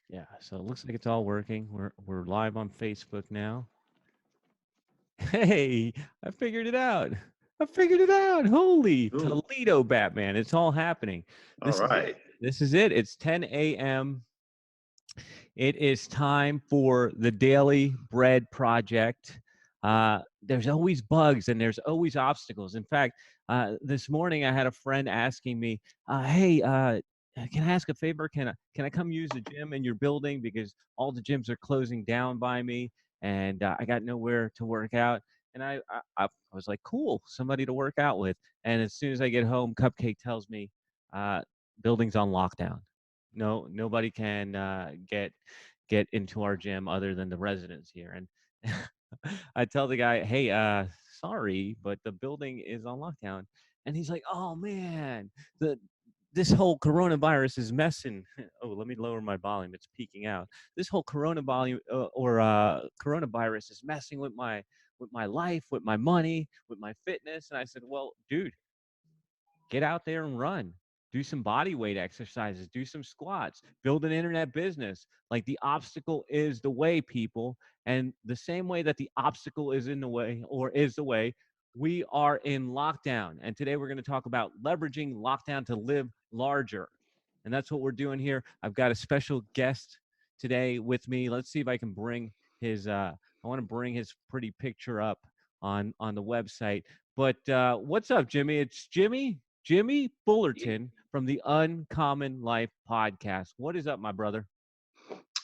Yeah, so it looks like it's all working. We're live on Facebook now. Hey, I figured it out. I figured it out. Holy Ooh, Toledo Batman. It's all happening. all This is right. it. This is it. It's 10 a.m. It is time for the Daily Bread Project. There's always bugs and there's always obstacles. In fact, this morning I had a friend asking me, "Hey, can I ask a favor? Can I come use the gym in your building because all the gyms are closing down by me and I got nowhere to work out." And I was like, "Cool, somebody to work out with." And as soon as I get home, Cupcake tells me, uh, "Building's on lockdown. No, nobody can get into our gym other than the residents here." And I tell the guy, "Hey, sorry, but the building is on lockdown." And he's like, "Oh man, the this whole coronavirus is messing." Oh, let me lower my volume. It's peaking out. This whole coronavirus is messing with my life, with my money, with my fitness. And I said, "Well, dude, get out there and run. Do some body weight exercises, do some squats, build an internet business. Like the obstacle is the way, people. And the same way that the obstacle is in the way or is the way, we are in lockdown. And today we're going to talk about leveraging lockdown to live larger. And that's what we're doing here. I've got a special guest today with me. Let's see if I can bring his I want to bring his pretty picture up on the website. But what's up, Jimmy? It's Jimmy Fullerton from the Uncommon Life podcast. What is up, my brother?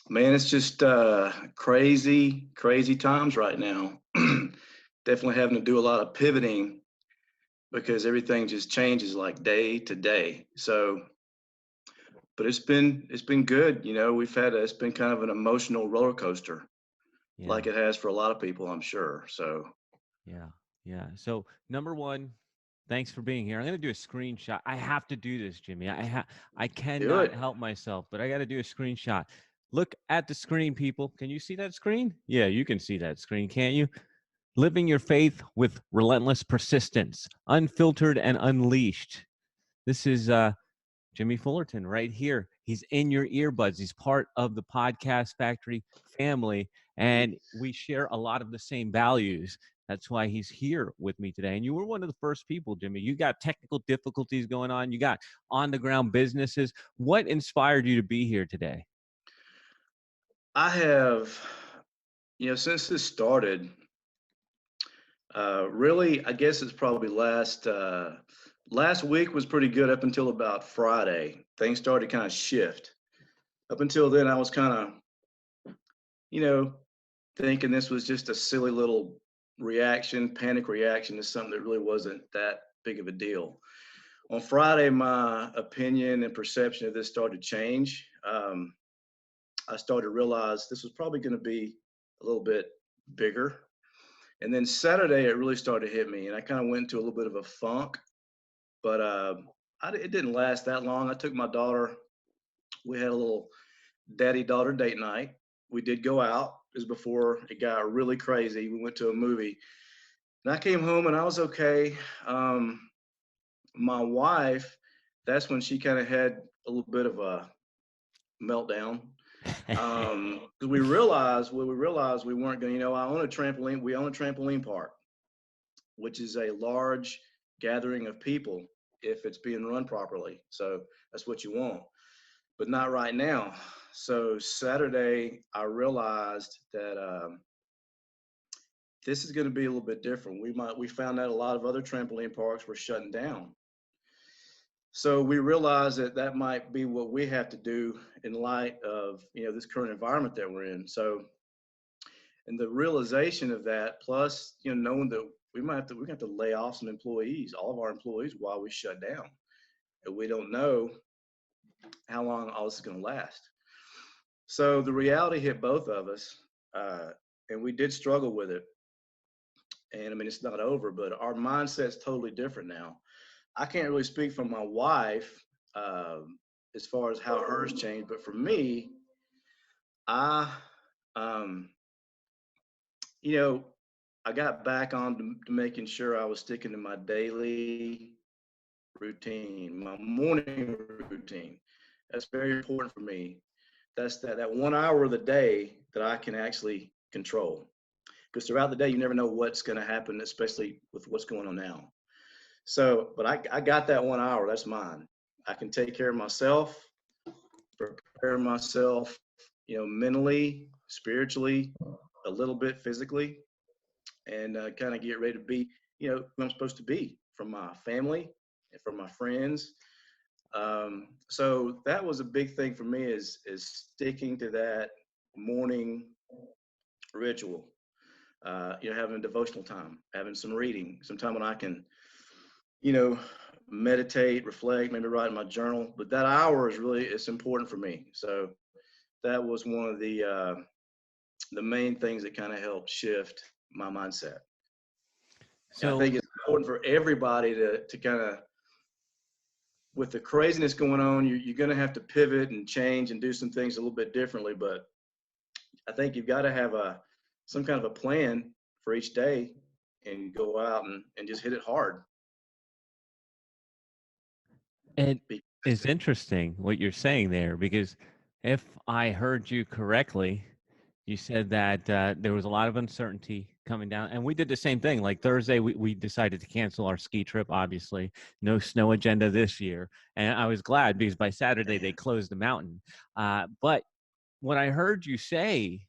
Man, it's just crazy, crazy times right now. Definitely having to do a lot of pivoting because everything just changes like day to day. So, but it's been good. We've had it's been kind of an emotional roller coaster, Yeah, like it has for a lot of people, I'm sure. So, yeah, yeah. So number one, thanks for being here. I'm gonna do a screenshot. I have to do this, Jimmy. I do cannot it. help myself, but I got to do a screenshot. Look at the screen, people. Can you see that screen? Yeah, you can see that screen, can't you? Living your faith with relentless persistence, unfiltered and unleashed. This is Jimmy Fullerton right here. He's in your earbuds. He's part of the Podcast Factory family, and we share a lot of the same values. That's why he's here with me today. And you were one of the first people, Jimmy. You got technical difficulties going on, you got on the ground businesses. What inspired you to be here today? I have, since this started, really, I guess it's probably last week was pretty good up until about Friday. Things started to kind of shift. Up until then, I was kind of, you know, thinking this was just a silly little reaction, panic reaction to something that really wasn't that big of a deal. On Friday, my opinion and perception of this started to change. I started to realize this was probably going to be a little bit bigger. And then Saturday, it really started to hit me, and I kind of went into a little bit of a funk. But it didn't last that long. I took my daughter. We had a little daddy-daughter date night. We did go out. It was before it got really crazy. We went to a movie, and I came home and I was okay. My wife, that's when she kind of had a little bit of a meltdown. 'Cause we realized we weren't going. I own a trampoline. We own a trampoline park, which is a large gathering of people if it's being run properly. So that's what you want, but not right now. So Saturday, I realized that this is going to be a little bit different. We found out a lot of other trampoline parks were shutting down. So we realized that that might be what we have to do in light of this current environment that we're in. So, and the realization of that, plus knowing that we have to lay off some employees, all of our employees, while we shut down, and we don't know how long all this is going to last. So the reality hit both of us, uh, and we did struggle with it. And I mean, it's not over, but our mindset's totally different now. I can't really speak for my wife as far as how hers changed, but for me, I, um, you know, I got back on to making sure I was sticking to my daily routine, my morning routine. That's very important for me. that's that 1 hour of the day that I can actually control. Because throughout the day, you never know what's going to happen, especially with what's going on now. So, but I got that 1 hour. That's mine. I can take care of myself, prepare myself, mentally, spiritually, a little bit physically, and kind of get ready to be, who I'm supposed to be from my family and from my friends. So that was a big thing for me is sticking to that morning ritual. Having a devotional time, having some reading, some time when I can, you know, meditate, reflect, maybe write in my journal. But that hour is really it's important for me. So that was one of the main things that kind of helped shift my mindset. And I So think it's important for everybody to kind of, with the craziness going on, you're going to have to pivot and change and do some things a little bit differently. But I think you've got to have some kind of a plan for each day and go out and just hit it hard. it Be is consistent. interesting what you're saying there because if I heard you correctly, you said that there was a lot of uncertainty coming down, and we did the same thing. Like Thursday, we decided to cancel our ski trip. Obviously, no snow agenda this year, and I was glad because by Saturday they Man, closed the mountain. But what I heard you say,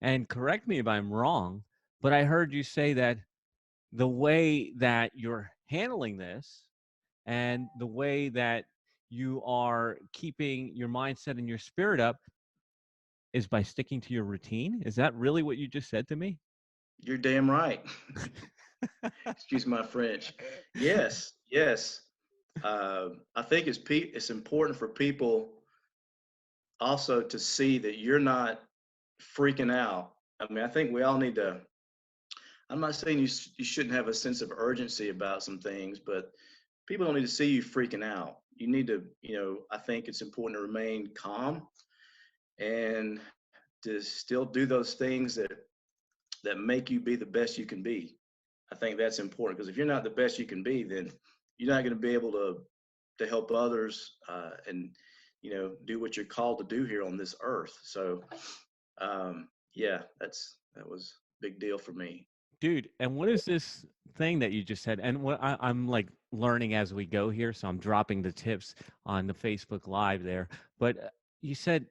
and correct me if I'm wrong, but I heard you say that the way that you're handling this and the way that you are keeping your mindset and your spirit up is by sticking to your routine. Is that really what you just said to me? you're damn right. Excuse my French. Yes, yes. I think it's important for people also to see that you're not freaking out. I mean, I think we all need to. I'm not saying you shouldn't have a sense of urgency about some things, but people don't need to see you freaking out. You need to, I think it's important to remain calm and to still do those things that make you be the best you can be. I think that's important because if you're not the best you can be, then you're not going to be able to help others and do what you're called to do here on this earth. So yeah, that was a big deal for me. Dude, and what is this thing that you just said? And what I'm like learning as we go here, so I'm dropping the tips on the Facebook Live there. But you said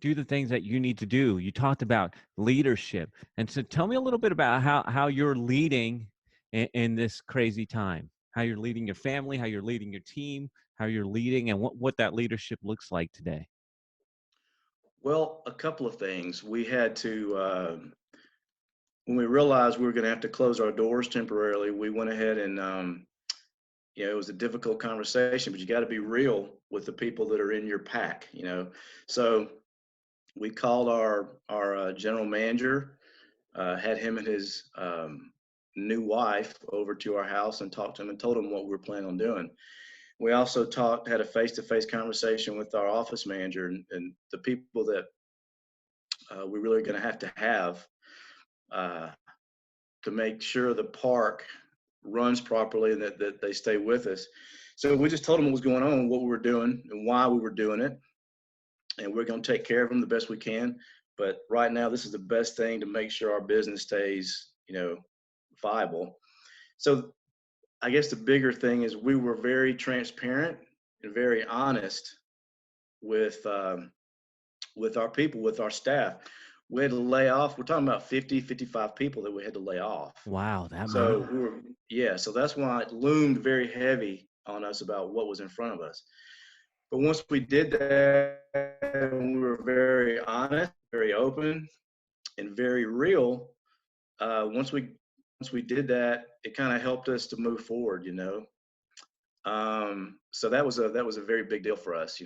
do the things that you need to do. You talked about leadership, and so tell me a little bit about how you're leading in this crazy time. How you're leading your family, how you're leading your team, how you're leading, and what that leadership looks like today. Well, a couple of things. We had to when we realized we were going to have to close our doors temporarily. We went ahead and it was a difficult conversation, but you got to be real with the people that are in your pack. So we called our general manager, had him and his new wife over to our house and talked to him and told him what we were planning on doing. We also had a face-to-face conversation with our office manager and the people that we really going to have uh, to make sure the park runs properly and that they stay with us. So we just told them what was going on, what we were doing, and why we were doing it, and we're going to take care of them the best we can. But right now, this is the best thing to make sure our business stays, viable. So I guess the bigger thing is we were very transparent and very honest with our people, with our staff. We had to lay off. We're talking about 50, 55 people that we had to lay off. Wow, that many. So yeah, so that's why it loomed very heavy on us about what was in front of us. But once we did that, and we were very honest, very open, and very real. Once we did that, it kind of helped us to move forward. So that was a very big deal for us.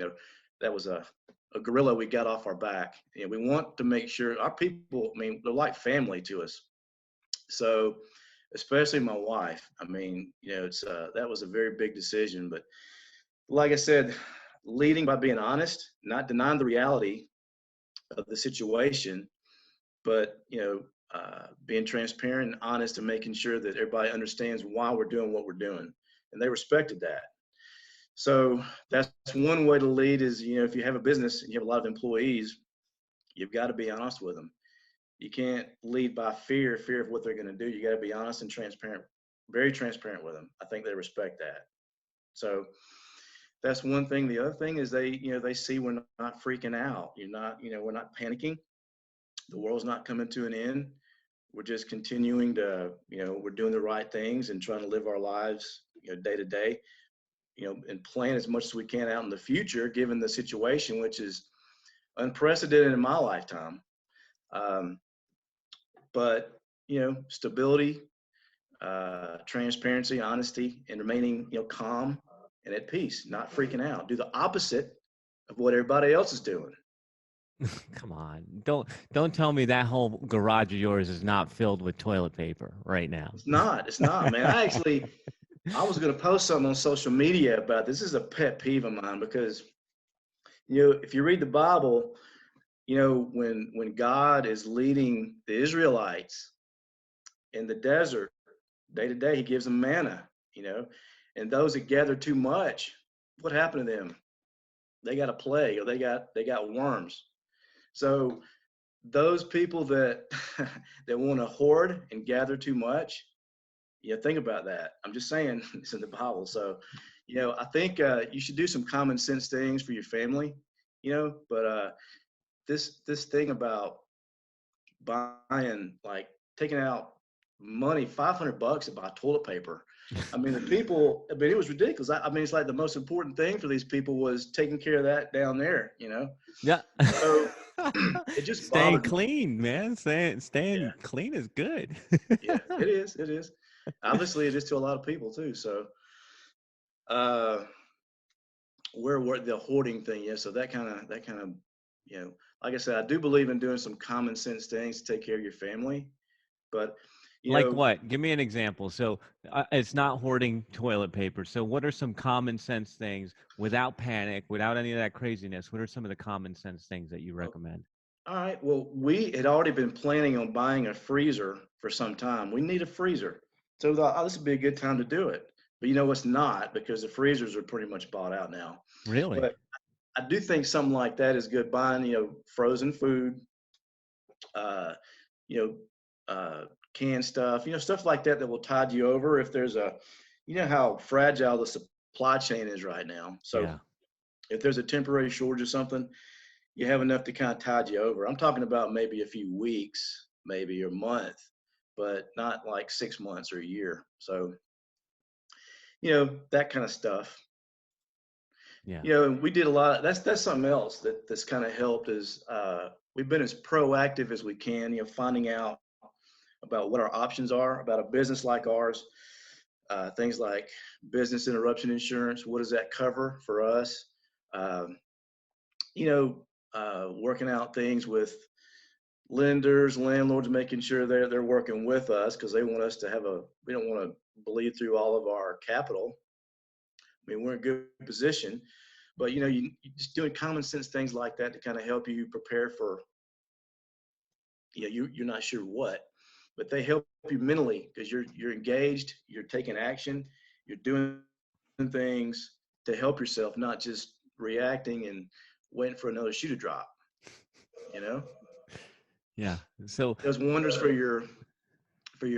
That was a gorilla we got off our back. And we want to make sure our people. I mean, they're like family to us. So, especially my wife. I mean, it's that was a very big decision. But like I said, leading by being honest, not denying the reality of the situation, but being transparent and honest and making sure that everybody understands why we're doing what we're doing, and they respected that. So that's one way to lead is, if you have a business and you have a lot of employees, you've got to be honest with them. You can't lead by fear of what they're going to do. You got to be honest and transparent, very transparent with them. I think they respect that. So that's one thing. The other thing is they see we're not freaking out. We're not panicking. The world's not coming to an end. We're just continuing to, we're doing the right things and trying to live our lives, day to day, and plan as much as we can out in the future, given the situation, which is unprecedented in my lifetime. Um, but, stability, transparency, honesty, and remaining, calm and at peace, not freaking out. Do the opposite of what everybody else is doing. Come on. Don't tell me that whole garage of yours is not filled with toilet paper right now. It's not, man. I was going to post something on social media about this. This is a pet peeve of mine because, if you read the Bible, when God is leading the Israelites in the desert day to day, he gives them manna, and those that gather too much, what happened to them? They got a plague or they got worms. So those people that that want to hoard and gather too much, think about that. I'm just saying it's in the Bible. So, I think you should do some common sense things for your family, but this thing about buying, like, taking out money, $500 to buy toilet paper. I mean, it was ridiculous. I mean, it's like the most important thing for these people was taking care of that down there. Yeah. So it just Staying bothered me. clean, man. Staying Yeah, clean is good. yeah, it is. It is. Obviously, it is to a lot of people too. So, uh, where the hoarding thing, yeah. So that kind of, like I said, I do believe in doing some common sense things to take care of your family. But, you Like know, what? Give me an example. So it's not hoarding toilet paper. So what are some common sense things without panic, without any of that craziness? What are some of the common sense things that you oh, recommend? all right. Well, we had already been planning on buying a freezer for some time. We need a freezer. So we thought, this would be a good time to do it. But it's not, because the freezers are pretty much bought out now. Really? But I do think something like that is good. Buying, frozen food, uh, you canned stuff, stuff like that will tide you over if there's how fragile the supply chain is right now. So Yeah. if there's a temporary shortage of something, you have enough to kind of tide you over. I'm talking about maybe a few weeks, maybe a month, but not like 6 months or a year. So, that kind of stuff. Yeah. And we did a lot. That's something else that's kind of helped is we've been as proactive as we can, finding out about what our options are about a business like ours. Things like business interruption insurance. What does that cover for us? Um, working out things with lenders, landlords, making sure they're working with us because they want us to have we don't want to bleed through all of our capital. I mean, we're in a good position, but you just doing common sense things like that to kind of help you prepare for, you're not sure what, but they help you mentally because you're engaged, you're taking action, you're doing things to help yourself, not just reacting and waiting for another shoe to drop. You know, Yeah. So does wonders for your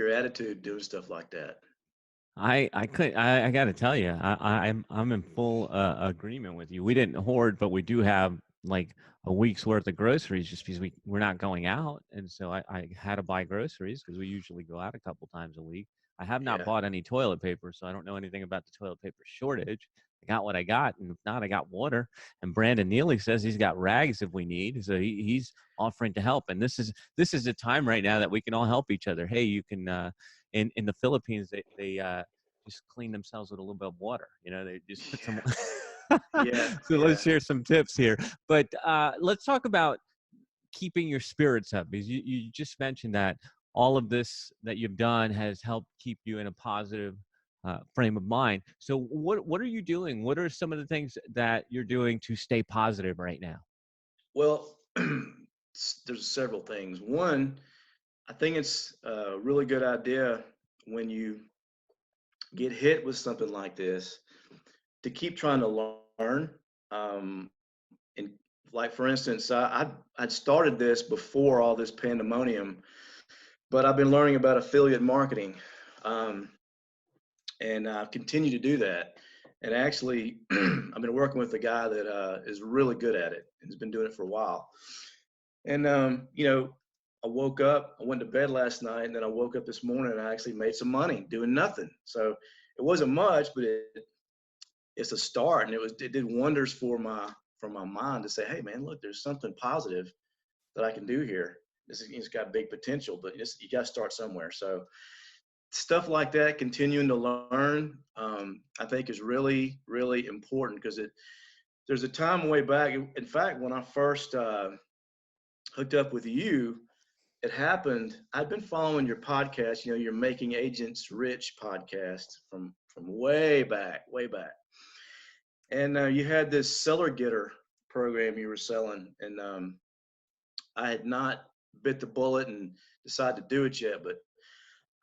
attitude doing stuff like that. I got to tell you, I'm in full agreement with you. We didn't hoard, but we do have like a week's worth of groceries just because we're not going out, and so I had to buy groceries because we usually go out a couple times a week. I have not Yeah, bought any toilet paper, so I don't know anything about the toilet paper shortage. I got what I got, and if not, I got water. And Brandon Neely says he's got rags if we need, so he's offering to help. And this is a time right now that we can all help each other. Hey, you can. In the Philippines, they just clean themselves with a little bit of water. They just put some. yeah, So let's yeah. share some tips here. But let's talk about keeping your spirits up, because you just mentioned that all of this that you've done has helped keep you in a positive frame of mind. So what are you doing? What are some of the things that you're doing to stay positive right now? Well, there's several things. One, I think it's a really good idea when you get hit with something like this. to keep trying to learn. And like for instance, I'd started this before all this pandemonium, but I've been learning about affiliate marketing, um, and I've continued to do that. And actually, I've been working with a guy that is really good at it and has been doing it for a while. And I woke up, I went to bed last night, and then I woke up this morning and I actually made some money doing nothing. So it wasn't much, but it's a start, and it did wonders for my mind to say, hey man, look, there's something positive that I can do here. It's got big potential, but you got to start somewhere. So stuff like that, continuing to learn, I think is really, really important because there's a time way back. In fact, when I first hooked up with you, it happened. I'd been following your podcast, your Making Agents Rich podcast from way back, way back. And you had this seller getter program you were selling, and I had not bit the bullet and decided to do it yet, but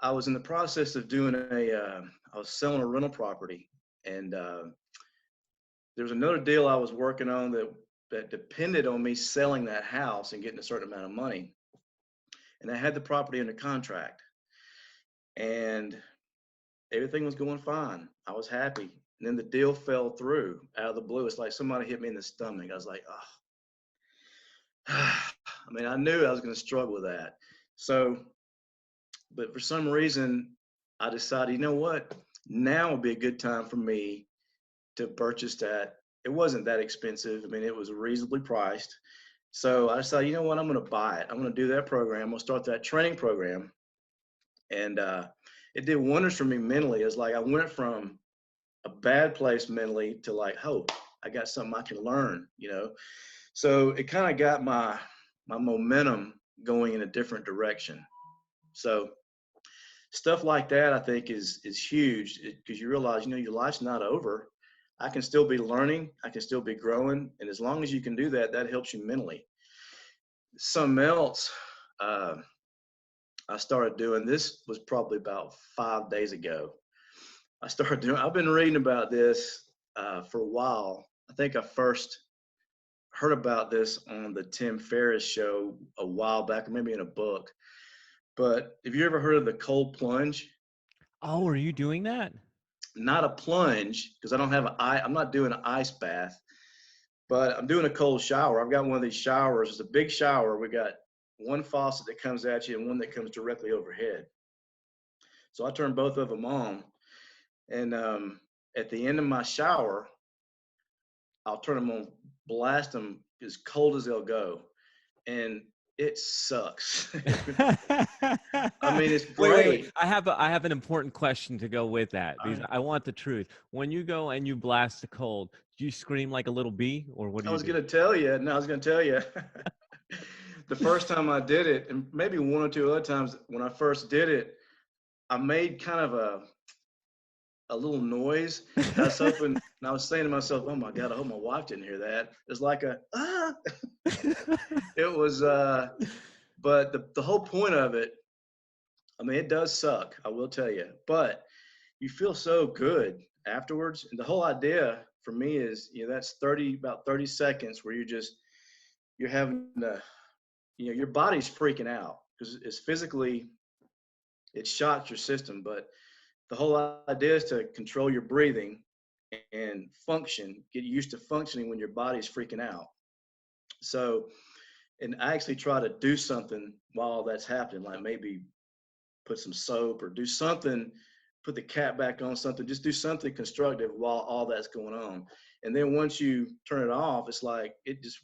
I was in the process of doing I was selling a rental property, and there was another deal I was working on that depended on me selling that house and getting a certain amount of money. And I had the property under contract, and everything was going fine. I was happy. And then the deal fell through out of the blue. It's like somebody hit me in the stomach. I was like, oh. I mean, I knew I was going to struggle with that. So, but for some reason, I decided, you know what? Now would be a good time for me to purchase that. It wasn't that expensive. I mean, it was reasonably priced. So I decided, you know what? I'm going to buy it. I'm going to do that program. I'm going to start that training program. And it did wonders for me mentally. It's like I went from a bad place mentally to like, oh, I got something I can learn. So it kind of got my momentum going in a different direction. So stuff like that, I think, is huge because you realize, your life's not over. I can still be learning. I can still be growing. And as long as you can do that, that helps you mentally. Something else I started doing, this was probably about 5 days ago. I've been reading about this for a while. I think I first heard about this on the Tim Ferriss show a while back, or maybe in a book. But have you ever heard of the cold plunge? Oh, are you doing that? Not a plunge, because I'm not doing an ice bath, but I'm doing a cold shower. I've got one of these showers. It's a big shower. We got one faucet that comes at you and one that comes directly overhead. So I turn both of them on, and at the end of my shower, I'll turn them on, blast them as cold as they'll go, and it sucks. I mean, it's Wait. great. I have an important question to go with that All because right. I want the truth. When you go and you blast the cold, do you scream like a little bee, or what do I you was do? gonna tell you, and I was gonna tell you, the first time I did it, and maybe one or two other times when I first did it, I made kind of a little noise. And I was hoping, and I was saying to myself, "Oh my God, I hope my wife didn't hear that." It's like a ah. It was, but the whole point of it, I mean, it does suck. I will tell you, but you feel so good afterwards. And the whole idea for me is, that's about 30 seconds where you're having to, your body's freaking out because it's physically, it shocks your system. But the whole idea is to control your breathing and get used to functioning when your body's freaking out. So, and I actually try to do something while that's happening, like maybe put some soap or do something, put the cap back on something, just do something constructive while all that's going on. And then once you turn it off, it's like it just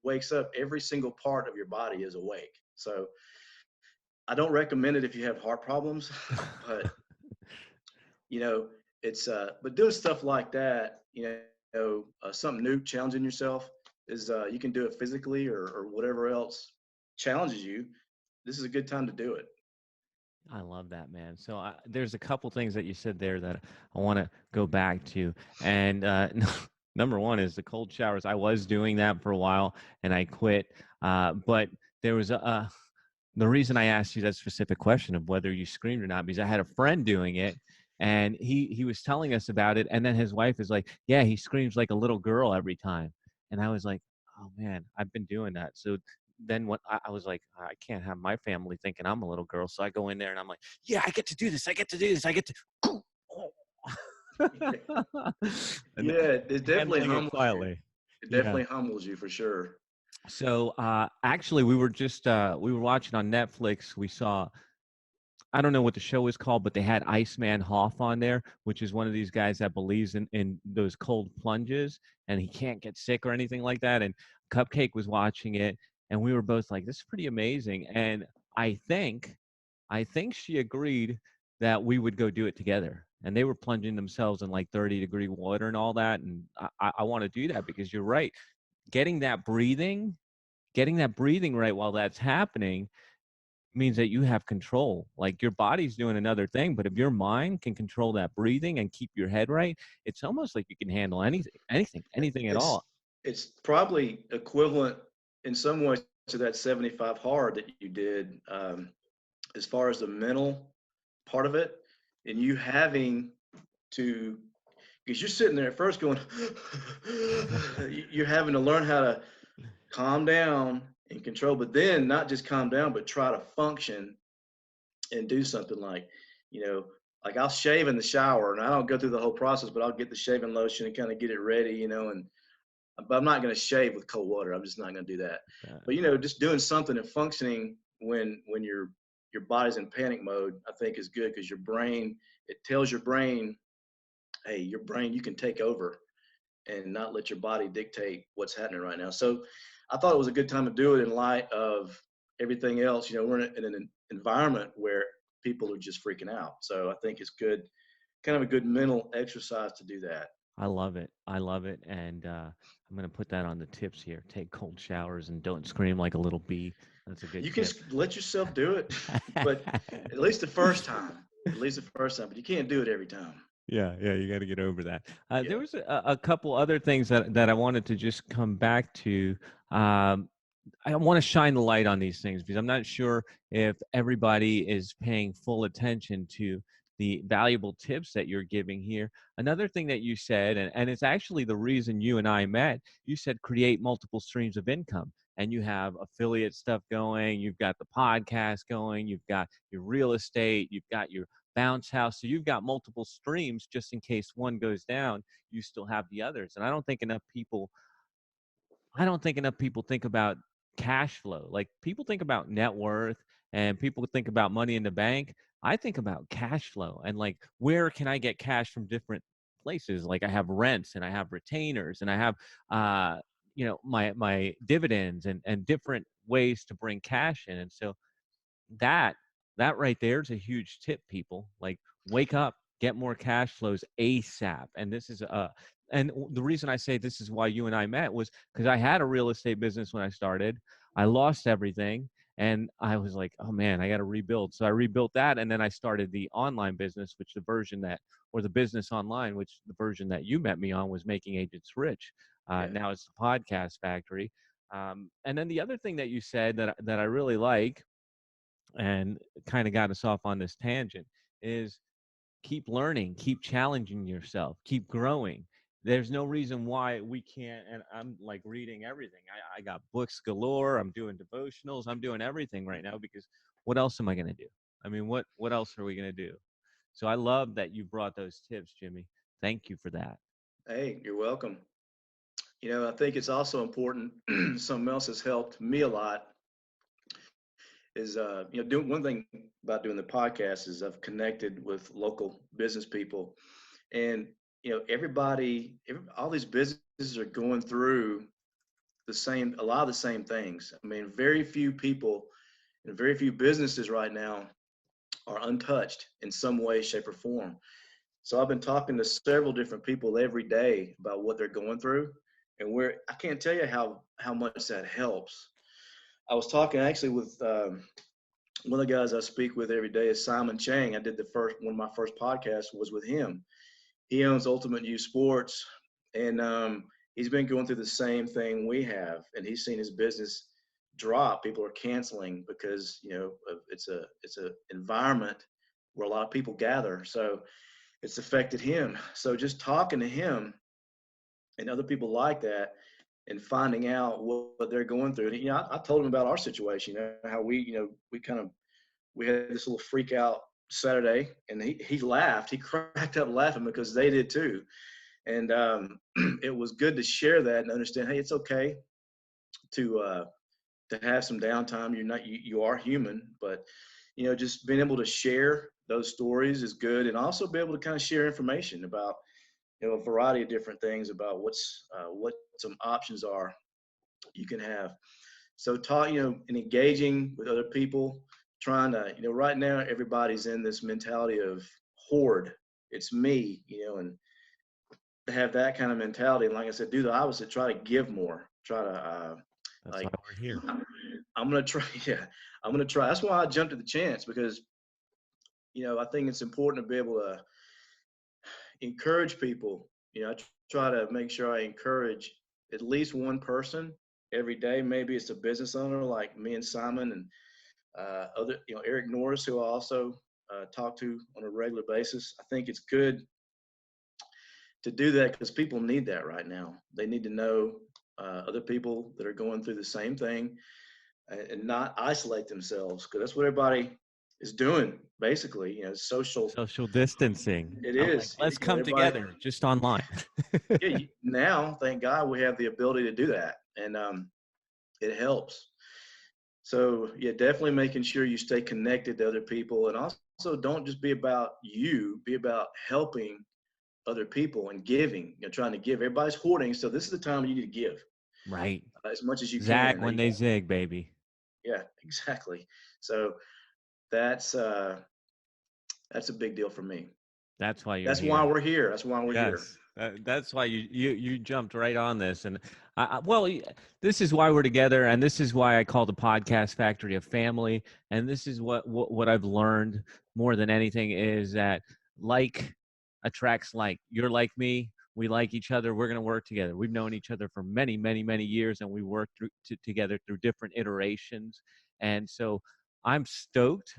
wakes up. Every single part of your body is awake. So I don't recommend it if you have heart problems, but you know, but doing stuff like that, something new, challenging yourself is you can do it physically or whatever else challenges you. This is a good time to do it. I love that, man. So there's a couple things that you said there that I want to go back to. And number one is the cold showers. I was doing that for a while and I quit. But there was the reason I asked you that specific question of whether you screamed or not, because I had a friend doing it And he was telling us about it, and then his wife is like, yeah, he screams like a little girl every time. And I was like, oh man, I've been doing that. So then when I was like, I can't have my family thinking I'm a little girl, so I go in there and I'm like, yeah, I get to do this, I get to do this, I get to and Yeah, it definitely handling it humbles you. quietly. It Yeah. definitely humbles you for sure. So actually we were just we were watching on Netflix. We saw, I don't know what the show is called, but they had Iceman Hoff on there, which is one of these guys that believes in those cold plunges, and he can't get sick or anything like that. And Cupcake was watching it, and we were both like, "This is pretty amazing." And I think, I think she agreed that we would go do it together. And they were plunging themselves in like 30-degree water and all that. And I want to do that because you're right. Getting that breathing, getting that breathing right while that's happening means that you have control. Like your body's doing another thing, but if your mind can control that breathing and keep your head right, it's almost like you can handle anything at It's all. it's probably equivalent in some ways to that 75 hard that you did, as far as the mental part of it, and you having to, because you're sitting there at first going, you're having to learn how to calm down and control, but then not just calm down, but try to function and do something like, you know, like I'll shave in the shower and I don't go through the whole process, but I'll get the shaving lotion and kind of get it ready, and but I'm not going to shave with cold water. I'm just not going to do that. Uh, But just doing something and functioning when your body's in panic mode, I think is good because your brain, it tells your brain, hey, your brain, you can take over and not let your body dictate what's happening right now. So I thought it was a good time to do it in light of everything else. We're in an environment where people are just freaking out. So I think it's good, kind of a good mental exercise to do that. I love it. I love it. And I'm going to put that on the tips here. Take cold showers and don't scream like a little bee. That's a good You can tip. let yourself do it, but at least the first time, at least the first time, but you can't do it every time. Yeah, yeah, you got to get over that. There Yeah. was a couple other things that I wanted to just come back to. Um, I want to shine the light on these things because I'm not sure if everybody is paying full attention to the valuable tips that you're giving here. Another thing that you said, and it's actually the reason you and I met, you said create multiple streams of income. And you have affiliate stuff going, you've got the podcast going, you've got your real estate, you've got your bounce house. So you've got multiple streams just in case one goes down, you still have the others. And I don't think enough people think about cash flow. Like people think about net worth and people think about money in the bank. I think about cash flow and like where can I get cash from different places? Like I have rents and I have retainers and I have my dividends and different ways to bring cash in. And so that that right there is a huge tip, people. Like wake up, get more cash flows ASAP. And this is the reason I say this is why you and I met was because I had a real estate business when I started. I lost everything and I was like, oh man, I got to rebuild. So I rebuilt that and then I started the online business, which the version that or the business online, which the version that you met me on was Making Agents Rich. Yeah. Now it's the Podcast Factory. And then the other thing that you said that I really like and kind of got us off on this tangent is keep learning, keep challenging yourself, keep growing. There's no reason why we can't. And I'm like reading everything. I got books galore. I'm doing devotionals. I'm doing everything right now because what else am I going to do? I mean, what else are we going to do? So I love that you brought those tips, Jimmy. Thank you for that. Hey, you're welcome. I think it's also important. Something else has helped me a lot is, doing one thing about doing the podcast is I've connected with local business people, and all these businesses are going through a lot of the same things. I mean, very few people and very few businesses right now are untouched in some way, shape, or form. So I've been talking to several different people every day about what they're going through, and I can't tell you how much that helps. I was talking actually with, one of the guys I speak with every day is Simon Chang. I did one of my first podcasts was with him. He owns Ultimate U Sports, and he's been going through the same thing we have, and he's seen his business drop. People are canceling because it's a environment where a lot of people gather. So it's affected him. So just talking to him and other people like that and finding out what they're going through. And, I told him about our situation, how we had this little freak out Saturday, and he laughed. He cracked up laughing because they did too. And it was good to share that and understand, hey, it's okay to have some downtime. You are human, but just being able to share those stories is good, and also be able to kind of share information about a variety of different things about what some options are you can have. So talk, and engaging with other people, trying to, right now everybody's in this mentality of hoard. It's me, and to have that kind of mentality. And like I said, do the opposite. Try to give more. Try to That's why like we're here. I'm gonna try. Yeah, I'm gonna try. That's why I jumped at the chance, because I think it's important to be able to encourage people. I try to make sure I encourage at least one person every day. Maybe it's a business owner like me and Simon, and other, Eric Norris, who I also talk to on a regular basis. I think it's good to do that because people need that right now. They need to know other people that are going through the same thing, and not isolate themselves, because that's what everybody is doing basically. Social. Social distancing. It I'm like, is. let's come Everybody. together just online. Yeah. Now, thank God, we have the ability to do that, and it helps. So yeah, definitely making sure you stay connected to other people, and also don't just be about you. Be about helping other people and giving. Trying to give. Everybody's hoarding, so this is the time you need to give Right. as much as you Zag can. when they zig, baby. Yeah, exactly. So that's uh, that's a big deal for me. That's why you're That's why here. we're here. That's why we're here. Yes, that's why you jumped right on this, and this is why we're together, and this is why I call the podcast factory a family, and this is what I've learned more than anything is that like attracts like. You're like me. We like each other. We're gonna work together. We've known each other for many, many, many years, and we work together through different iterations, and so I'm stoked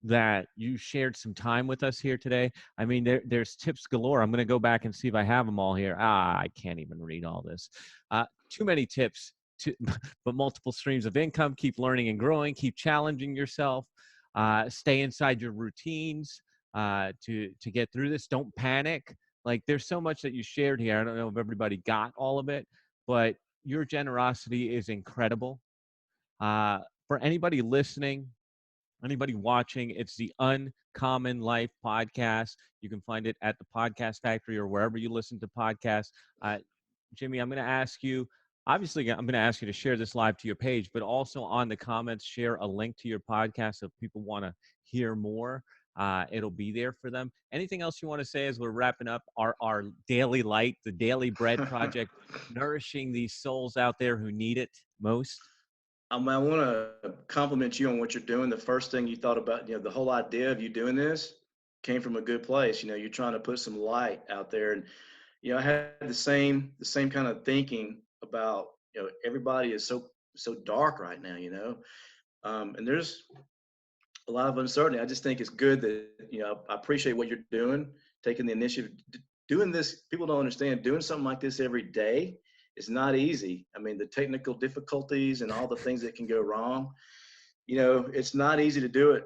that you shared some time with us here today. I mean, there's tips galore. I'm going to go back and see if I have them all here. I can't even read all this. Too many tips, but multiple streams of income. Keep learning and growing. Keep challenging yourself. Stay inside your routines to get through this. Don't panic. Like, there's so much that you shared here. I don't know if everybody got all of it, but your generosity is incredible. For anybody listening, anybody watching, it's the Uncommon Life podcast. You can find it at the Podcast Factory or wherever you listen to podcasts. Jimmy, I'm going to ask you, obviously, I'm going to ask you to share this live to your page, but also on the comments, share a link to your podcast so if people want to hear more. It'll be there for them. Anything else you want to say as we're wrapping up our daily light, the Daily Bread Project, nourishing these souls out there who need it most? I want to compliment you on what you're doing. The first thing you thought about, the whole idea of you doing this came from a good place. You're trying to put some light out there, and I had the same kind of thinking about, everybody is so dark right now, and there's a lot of uncertainty. I just think it's good that, I appreciate what you're doing, taking the initiative, doing this. People don't understand doing something like this every day is not easy. I mean, the technical difficulties and all the things that can go wrong, it's not easy to do it,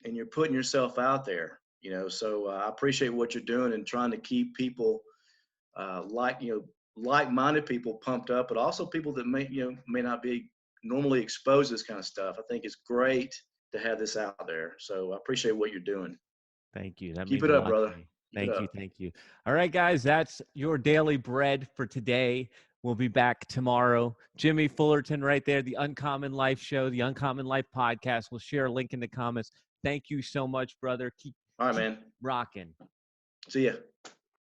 and you're putting yourself out there, so I appreciate what you're doing and trying to keep people like-minded people pumped up, but also people that may not be normally exposed to this kind of stuff. I think it's great to have this out there. So I appreciate what you're doing. Thank you. That Keep means it a up, lot to brother. me. Keep it Thank you. up. Thank you. All right, guys, that's your daily bread for today. We'll be back tomorrow. Jimmy Fullerton right there, the Uncommon Life Show, the Uncommon Life Podcast. We'll share a link in the comments. Thank you so much, brother. All right, Keep man. rocking. See ya.